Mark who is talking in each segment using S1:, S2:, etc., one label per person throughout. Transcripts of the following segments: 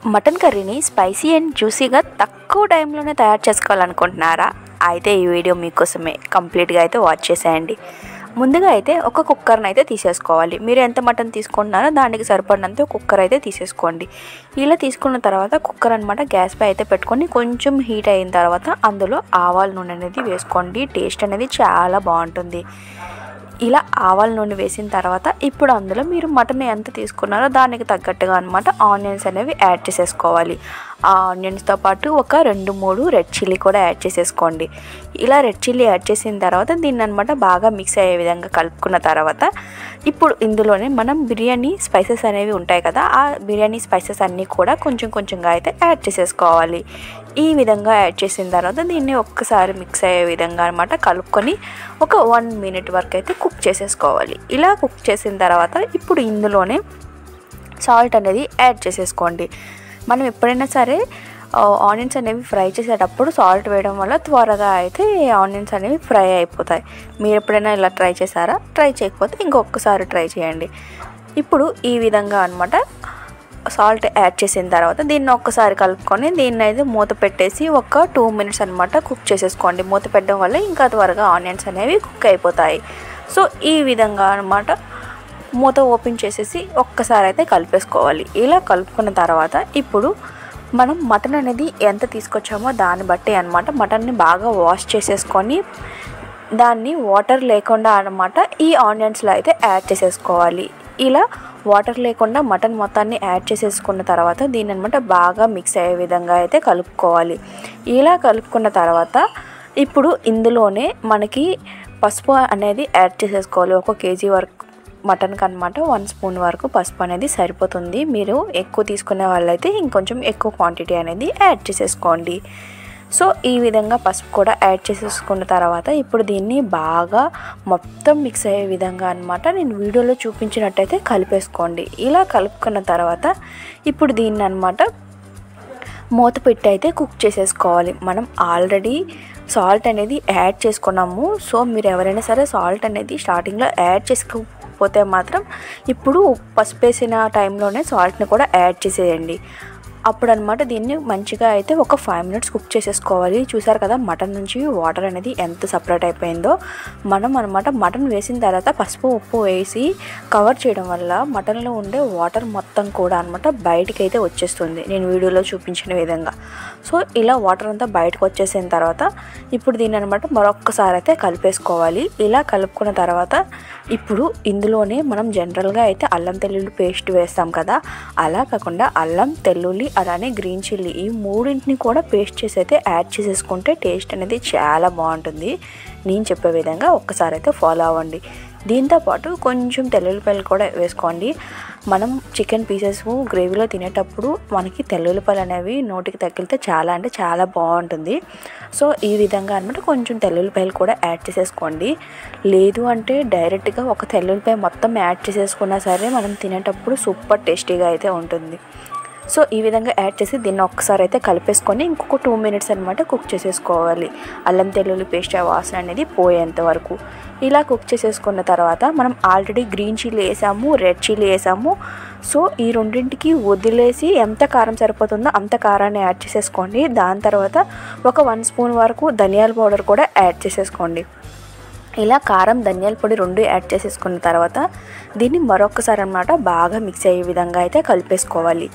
S1: Mutton కర్రీని spicy and జ్యూసీగా తక్కువ టైంలోనే తయారు చేసుకోవాలనుకుంటున్నారా? అయితే ఈ వీడియో మీకోసమే. కంప్లీట్గా అయితే వాచ్ చేసేయండి. ముందుగా అయితే ఒక కుక్కర్ని అయితే తీసేసుకోవాలి. మీరు ఎంత మటన్ తీసుకుంటున్నారో దానికి సరిపడినంత కుక్కర్ అయితే తీసేసుకోండి. ఇలా తీసుకున్న తర్వాత కుక్కర్ అనమాట గ్యాస్ పై అయితే పెట్టుకొని కొంచెం హీట్ అయిన తర్వాత అందులో ఆవాల నూనె అనేది వేసుకోండి. టేస్ట్ అనేది చాలా బాగుంటుంది. ఇలా ఆవాల నూనె వేసిన తర్వాత ఇప్పుడు అందులో మీరు మటన్ ఎంత తీసుకున్నారో దానికి తగ్గట్టుగా అనమాట ఆనియన్స్ అనేవి యాడ్ చేసేసుకోవాలి. ఆ ఆనియన్స్తో పాటు ఒక 2-3 రెడ్ చిల్లీ కూడా యాడ్ చేసేసుకోండి. ఇలా రెడ్ చిల్లీ యాడ్ చేసిన తర్వాత దీన్ని అనమాట బాగా మిక్స్ అయ్యే విధంగా కలుపుకున్న తర్వాత ఇప్పుడు ఇందులోనే మనం బిర్యానీ స్పైసెస్ అనేవి ఉంటాయి కదా, ఆ బిర్యానీ స్పైసెస్ అన్నీ కూడా కొంచెం కొంచెంగా అయితే యాడ్ చేసేసుకోవాలి. ఈ విధంగా యాడ్ చేసిన తర్వాత దీన్ని ఒక్కసారి మిక్స్ అయ్యే విధంగా అనమాట కలుపుకొని ఒక 1 మినిట్ వరకు అయితే కుక్ చేసేసుకోవాలి. ఇలా కుక్ చేసిన తర్వాత ఇప్పుడు ఇందులోనే సాల్ట్ అనేది యాడ్ చేసేసుకోండి. మనం ఎప్పుడైనా సరే ఆనియన్స్ అనేవి ఫ్రై చేసేటప్పుడు సాల్ట్ వేయడం వల్ల త్వరగా అయితే ఆనియన్స్ అనేవి ఫ్రై అయిపోతాయి. మీరు ఎప్పుడైనా ఇలా ట్రై చేశారా? ట్రై చేయకపోతే ఇంకొకసారి ట్రై చేయండి. ఇప్పుడు ఈ విధంగా అనమాట సాల్ట్ యాడ్ చేసిన తర్వాత దీన్ని ఒక్కసారి కలుపుకొని దీన్ని అయితే మూత పెట్టేసి ఒక 2 మినిట్స్ అనమాట కుక్ చేసేసుకోండి. మూత పెట్టడం వల్ల ఇంకా త్వరగా ఆనియన్స్ అనేవి కుక్ అయిపోతాయి. సో ఈ విధంగా అనమాట మూత ఓపెన్ చేసేసి ఒక్కసారి అయితే కలిపేసుకోవాలి. ఇలా కలుపుకున్న తర్వాత ఇప్పుడు మనం మటన్ అనేది ఎంత తీసుకొచ్చామో దాన్ని బట్టి అనమాట మటన్ని బాగా వాష్ చేసేసుకొని దాన్ని వాటర్ లేకుండా అనమాట ఈ ఆనియన్స్లో అయితే యాడ్ చేసేసుకోవాలి. ఇలా వాటర్ లేకుండా మటన్ మొత్తాన్ని యాడ్ చేసేసుకున్న తర్వాత దీన్ని అనమాట బాగా మిక్స్ అయ్యే విధంగా అయితే కలుపుకోవాలి. ఇలా కలుపుకున్న తర్వాత ఇప్పుడు ఇందులోనే మనకి పసుపు అనేది యాడ్ చేసేసుకోవాలి. 1 కేజీ వరకు మటన్కి అనమాట 1 స్పూన్ వరకు పసుపు అనేది సరిపోతుంది. మీరు ఎక్కువ తీసుకునే వాళ్ళైతే ఇంకొంచెం ఎక్కువ క్వాంటిటీ అనేది యాడ్ చేసేసుకోండి. సో ఈ విధంగా పసుపు కూడా యాడ్ చేసేసుకున్న తర్వాత ఇప్పుడు దీన్ని బాగా మొత్తం మిక్స్ అయ్యే విధంగా అనమాట నేను వీడియోలో చూపించినట్టయితే కలిపేసుకోండి. ఇలా కలుపుకున్న తర్వాత ఇప్పుడు దీన్ని అనమాట మూత పెట్టి అయితే కుక్ చేసేసుకోవాలి. మనం ఆల్రెడీ సాల్ట్ అనేది యాడ్ చేసుకున్నాము. సో మీరు ఎవరైనా సరే సాల్ట్ అనేది స్టార్టింగ్లో యాడ్ చేసుకోకపోతే మాత్రం ఇప్పుడు పసుపు వేసిన టైంలోనే సాల్ట్ని కూడా యాడ్ చేసేయండి. అప్పుడు అనమాట దీన్ని మంచిగా అయితే ఒక 5 మినిట్స్ కుక్ చేసేసుకోవాలి. చూసారు కదా మటన్ నుంచి వాటర్ అనేది ఎంత సపరేట్ అయిపోయిందో. మనం అనమాట మటన్ వేసిన తర్వాత పసుపు ఉప్పు వేసి కవర్ చేయడం వల్ల మటన్లో ఉండే వాటర్ మొత్తం కూడా అనమాట బయటికి అయితే వచ్చేస్తుంది నేను వీడియోలో చూపించిన విధంగా. సో ఇలా వాటర్ అంతా బయటకు వచ్చేసిన తర్వాత ఇప్పుడు దీన్ని అనమాట మరొక్కసారి అయితే కలిపేసుకోవాలి. ఇలా కలుపుకున్న తర్వాత ఇప్పుడు ఇందులోనే మనం జనరల్గా అయితే అల్లం తెల్లుల్లి పేస్ట్ వేస్తాం కదా, అలా కాకుండా అల్లం తెల్లుల్లి అలానే గ్రీన్ చిల్లీ ఈ మూడింటిని కూడా పేస్ట్ చేసి అయితే యాడ్ చేసేసుకుంటే టేస్ట్ అనేది చాలా బాగుంటుంది. నేను చెప్పే విధంగా ఒక్కసారి అయితే ఫాలో అవ్వండి. దీంతోపాటు కొంచెం తెల్లుల్లిపాయలు కూడా వేసుకోండి. మనం చికెన్ పీసెస్ గ్రేవీలో తినేటప్పుడు మనకి తెల్లుల్లిపాయలు అనేవి నోటికి తగిలితే చాలా అంటే చాలా బాగుంటుంది. సో ఈ విధంగా అనమాట కొంచెం తెల్లుల్లిపాయలు కూడా యాడ్ చేసేసుకోండి. లేదు అంటే డైరెక్ట్గా ఒక తెల్లుల్లిపాయ మొత్తం యాడ్ చేసేసుకున్నా సరే మనం తినేటప్పుడు సూపర్ టేస్టీగా అయితే ఉంటుంది. సో ఈ విధంగా యాడ్ చేసి దీన్ని ఒక్కసారి అయితే కలిపేసుకొని ఇంకొక 2 మినిట్స్ అనమాట కుక్ చేసేసుకోవాలి. అల్లం తెల్లుల్లి పేస్ట్ వాసన అనేది పోయేంత వరకు ఇలా కుక్ చేసేసుకున్న తర్వాత మనం ఆల్రెడీ గ్రీన్ చిల్లీ వేసాము, రెడ్ చిల్లీ వేసాము. సో ఈ రెండింటికి వదిలేసి ఎంత కారం సరిపోతుందో అంత కారాన్ని యాడ్ చేసేసుకోండి. దాని తర్వాత ఒక 1 స్పూన్ వరకు ధనియాల పౌడర్ కూడా యాడ్ చేసేసుకోండి. ఇలా కారం ధనియాల పొడి 2 యాడ్ చేసేసుకున్న తర్వాత దీన్ని మరొకసారి అనమాట బాగా మిక్స్ అయ్యే విధంగా అయితే కలిపేసుకోవాలి.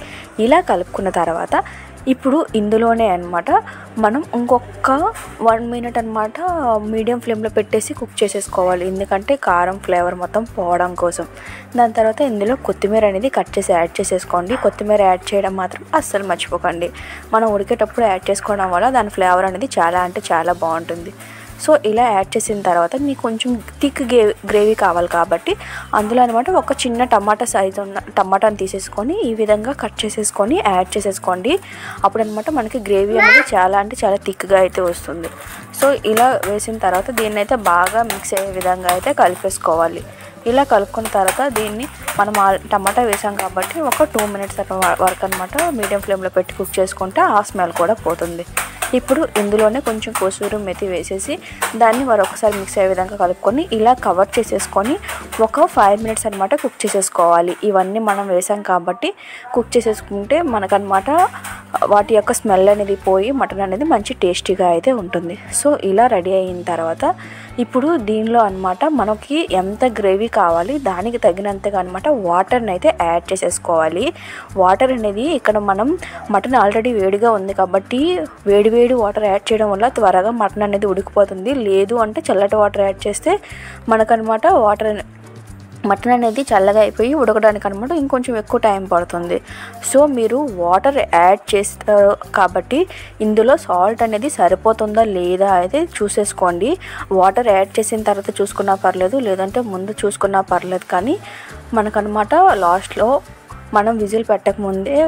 S1: ఇలా కలుపుకున్న తర్వాత ఇప్పుడు ఇందులోనే అనమాట మనం ఇంకొక 1 మినిట్ అనమాట మీడియం ఫ్లేమ్లో పెట్టేసి కుక్ చేసేసుకోవాలి. ఎందుకంటే కారం ఫ్లేవర్ మొత్తం పోవడం కోసం. దాని తర్వాత ఇందులో కొత్తిమీర అనేది కట్ చేసి యాడ్ చేసేసుకోండి. కొత్తిమీర యాడ్ చేయడం మాత్రం అస్సలు మర్చిపోకండి. మనం ఉడికేటప్పుడు యాడ్ చేసుకోవడం వల్ల దాని ఫ్లేవర్ అనేది చాలా అంటే చాలా బాగుంటుంది. సో ఇలా యాడ్ చేసిన తర్వాత మీకు కొంచెం థిక్ గ్రేవీ కావాలి కాబట్టి అందులో అనమాట ఒక చిన్న టమాటా సైజు ఉన్న టమాటాని తీసేసుకొని ఈ విధంగా కట్ చేసేసుకొని యాడ్ చేసేసుకోండి. అప్పుడు అనమాట మనకి గ్రేవీ అనేది చాలా అంటే చాలా థిక్గా అయితే వస్తుంది. సో ఇలా వేసిన తర్వాత దీన్ని అయితే బాగా మిక్స్ అయ్యే విధంగా అయితే కలిపేసుకోవాలి. ఇలా కలుపుకున్న తర్వాత దీన్ని మనం టమాటా వేసాం కాబట్టి ఒక 2 మినిట్స్ వరకు అనమాట మీడియం ఫ్లేమ్లో పెట్టి కుక్ చేసుకుంటే ఆ స్మెల్ కూడా పోతుంది. ఇప్పుడు ఇందులోనే కొంచెం కసూరి మేతి వేసేసి దాన్ని మరొకసారి మిక్స్ అయ్యే విధంగా కలుపుకొని ఇలా కవర్ చేసేసుకొని ఒక 5 మినిట్స్ అనమాట కుక్ చేసేసుకోవాలి. ఇవన్నీ మనం వేసాం కాబట్టి కుక్ చేసేసుకుంటే మనకనమాట వాటి యొక్క స్మెల్ అనేది పోయి మటన్ అనేది మంచి టేస్టీగా అయితే ఉంటుంది. సో ఇలా రెడీ అయిన తర్వాత ఇప్పుడు దీనిలో అనమాట మనకి ఎంత గ్రేవీ కావాలి దానికి తగినంతగా అనమాట వాటర్ని అయితే యాడ్ చేసేసుకోవాలి. వాటర్ అనేది ఇక్కడ మనం మటన్ ఆల్రెడీ వేడిగా ఉంది కాబట్టి వేడి వాటర్ యాడ్ చేయడం వల్ల త్వరగా మటన్ అనేది ఉడికిపోతుంది. లేదు అంటే చల్లటి వాటర్ యాడ్ చేస్తే మనకనమాట మటన్ అనేది చల్లగా అయిపోయి ఉడకడానికి అనమాట ఇంకొంచెం ఎక్కువ టైం పడుతుంది. సో మీరు వాటర్ యాడ్ చేస్తారు కాబట్టి ఇందులో సాల్ట్ అనేది సరిపోతుందా లేదా అయితే చూసేసుకోండి. వాటర్ యాడ్ చేసిన తర్వాత చూసుకున్నా పర్లేదు, లేదంటే ముందు చూసుకున్నా పర్లేదు. కానీ మనకనమాట లాస్ట్లో మనం విజిల్ పెట్టకముందే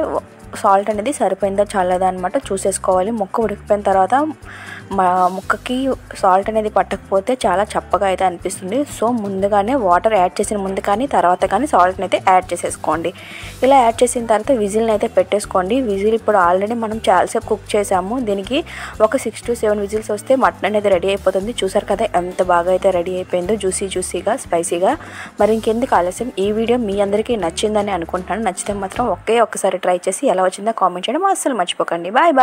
S1: సాల్ట్ అనేది సరిపోయిందా చాలేదా అనమాట చూసేసుకోవాలి. ముక్క ఉడికిపోయిన తర్వాత ముక్కకి సాల్ట్ అనేది పట్టకపోతే చాలా చప్పగా అయితే అనిపిస్తుంది. సో ముందుగానే వాటర్ యాడ్ చేసిన ముందు కానీ తర్వాత కానీ సాల్ట్ని అయితే యాడ్ చేసేసుకోండి. ఇలా యాడ్ చేసిన తర్వాత విజిల్ని అయితే పెట్టేసుకోండి. విజిల్ ఇప్పుడు ఆల్రెడీ మనం చాలాసేపు కుక్ చేసాము. దీనికి ఒక 6 to 7 విజిల్స్ వస్తే మటన్ అనేది రెడీ అయిపోతుంది. చూసారు కదా ఎంత బాగా అయితే రెడీ అయిపోయిందో, జ్యూసీగా స్పైసీగా. మరి ఇంకెందుకు ఆలస్యం, ఈ వీడియో మీ అందరికీ నచ్చిందని అనుకుంటున్నాను. నచ్చితే మాత్రం ఒక్కసారి ట్రై చేసి ఎలా వచ్చిందో కామెంట్ చేయడం అస్సలు మర్చిపోకండి. బాయ్.